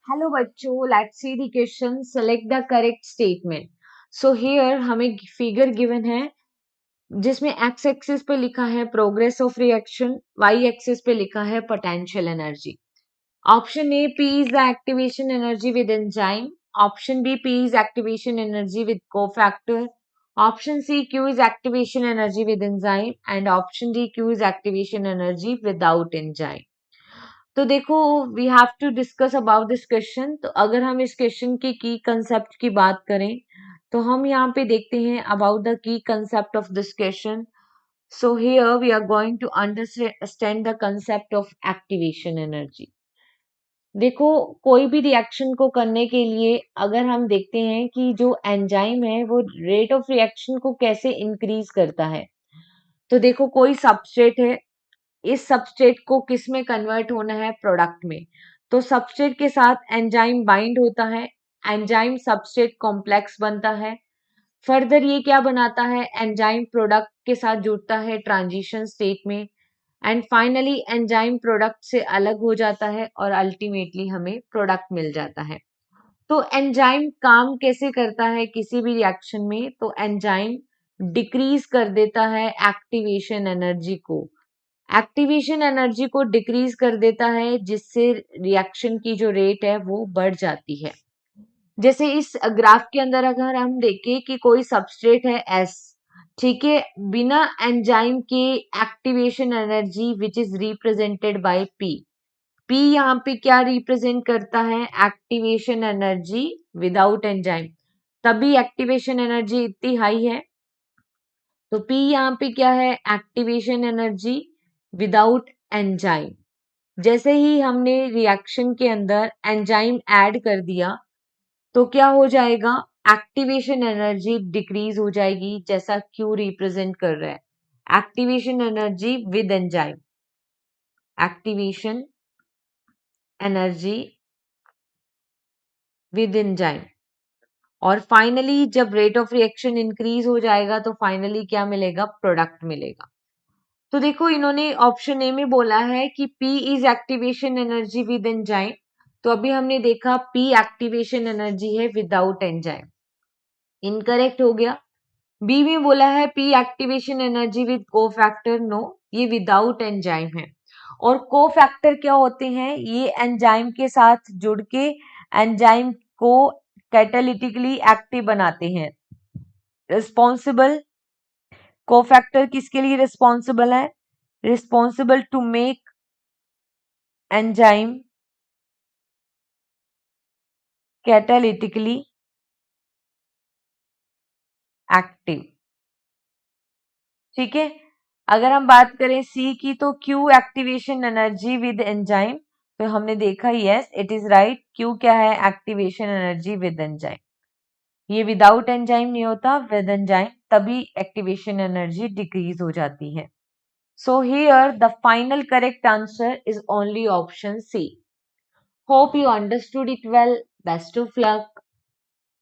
Hello बच्चों, let's see the question, select the correct statement. So here हमें figure given है जिसमें X axis पे लिखा है progress of reaction, Y axis पे लिखा है potential energy. Option A P is the activation energy with enzyme, option B P is activation energy with cofactor, option C Q is activation energy with enzyme and option D Q is activation energy without enzyme. तो देखो, we have to discuss about this question. तो अगर हम इस question की concept की बात करें तो हम यहाँ पे देखते हैं about the key concept of this question. So here we are going to understand the concept of activation energy. देखो, कोई भी रिएक्शन को करने के लिए अगर हम देखते हैं कि जो एंजाइम है वो रेट ऑफ रिएक्शन को कैसे इंक्रीज करता है। तो देखो, कोई सबस्ट्रेट है, इस सबस्ट्रेट को किस में कन्वर्ट होना है, प्रोडक्ट में। तो सबस्ट्रेट के साथ एंजाइम बाइंड होता है, एंजाइम सबस्ट्रेट कॉम्प्लेक्स बनता है। फर्दर ये क्या बनाता है, एंजाइम प्रोडक्ट के साथ जुड़ता है ट्रांजिशन स्टेट में एंड फाइनली एंजाइम प्रोडक्ट से अलग हो जाता है और अल्टीमेटली हमें प्रोडक्ट मिल जाता है। तो एंजाइम काम कैसे करता है किसी भी रिएक्शन में, तो एंजाइम डिक्रीज कर देता है एक्टिवेशन एनर्जी को। एक्टिवेशन एनर्जी को डिक्रीज कर देता है जिससे रिएक्शन की जो रेट है वो बढ़ जाती है। जैसे इस ग्राफ के अंदर अगर हम देखें कि कोई सबस्ट्रेट है एस, ठीक है, बिना एंजाइम के activation energy which is represented by P. P यहाँ पे क्या रिप्रेजेंट करता है, एक्टिवेशन एनर्जी विदाउट एंजाइम। तभी एक्टिवेशन एनर्जी इतनी हाई है। तो पी यहाँ पे क्या है, एक्टिवेशन एनर्जी विदाउट एंजाइम। जैसे ही हमने रिएक्शन के अंदर एंजाइम ऐड कर दिया तो क्या हो जाएगा, एक्टिवेशन एनर्जी डिक्रीज हो जाएगी, जैसा क्यू रिप्रेजेंट कर रहा है, activation energy with enzyme, activation energy with enzyme. और फाइनली जब रेट ऑफ रिएक्शन इंक्रीज हो जाएगा तो फाइनली क्या मिलेगा, प्रोडक्ट मिलेगा। तो देखो, इन्होंने ऑप्शन ए में बोला है कि P is activation energy with enzyme. तो अभी हमने देखा P एक्टिवेशन एनर्जी है विदाउट एंजाइम, इनकरेक्ट हो गया। बी में बोला है P activation energy with cofactor, no, ये विदाउट एंजाइम है। और कोफैक्टर क्या होते हैं, ये एंजाइम के साथ जुड़ के एंजाइम को कैटालिटिकली एक्टिव बनाते हैं। रिस्पॉन्सिबल, कोफैक्टर किसके लिए रिस्पॉन्सिबल है, responsible to make enzyme catalytically active. ठीक है, अगर हम बात करें सी की तो Q activation energy with enzyme. तो हमने देखा yes it is right, Q क्या है, एक्टिवेशन एनर्जी विद एंजाइम। ये विदाउट एंजाइम नहीं होता, विद एंजाइम तभी एक्टिवेशन एनर्जी डिक्रीज हो जाती है। So here the final correct answer is only option C. Hope you understood it well, best of luck.